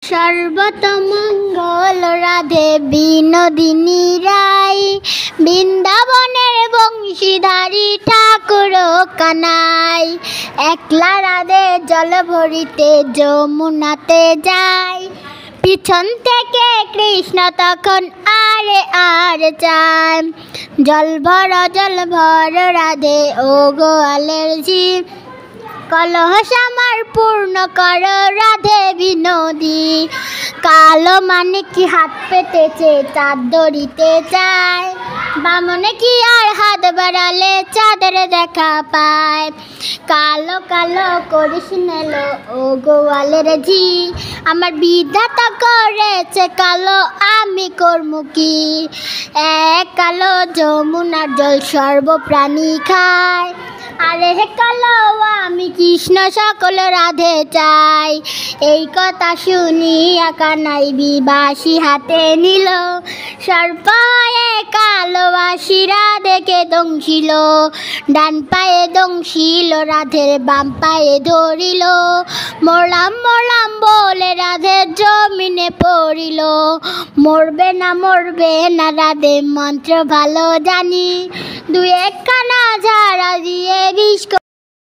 সর্বতমঙ্গল রাধে বিনোদিনী রায়, বৃন্দাবনের বংশীধারী ঠাকুর কানাই। একলা রাধে জল ভরিতে যমুনাতে যায়, পিছন থেকে কৃষ্ণ তখন আরে আর চায়। জল ভর রাধে ও গোয়ালের ঝি, কলহ আমার পূর্ণ কর রাধে বিনোদী। কালো মানে কি হাত পেতেছে চাঁদ ধরিতে চায়, বামনে কি আর হাত বাড়ালে চাঁদের দেখা পায়। কালো কালো করিস নেলো ও গোয়ালের ঝি, আমার বিধাতা করেছে কালো আমি করমু কি। এক কালো যমুনার জল সর্বপ্রাণী খায়, আরে হে কালো আমি কৃষ্ণ সকল রাধে চাই। এই কথা শুনিয়া কানাই বিবাসী হাতে নিল, সর্পয়ে কালোবাসী রাধেকে দংশিল। ডান পায়ে দংশিল রাধের বাম পায়ে ধরিল, মরলাম মরলাম বলে রাধের জমিনে পড়িল। মরবে না রাধে মন্ত্র ভালো জানি, দুই একখানা ঝাড়া দিয়ে বিষ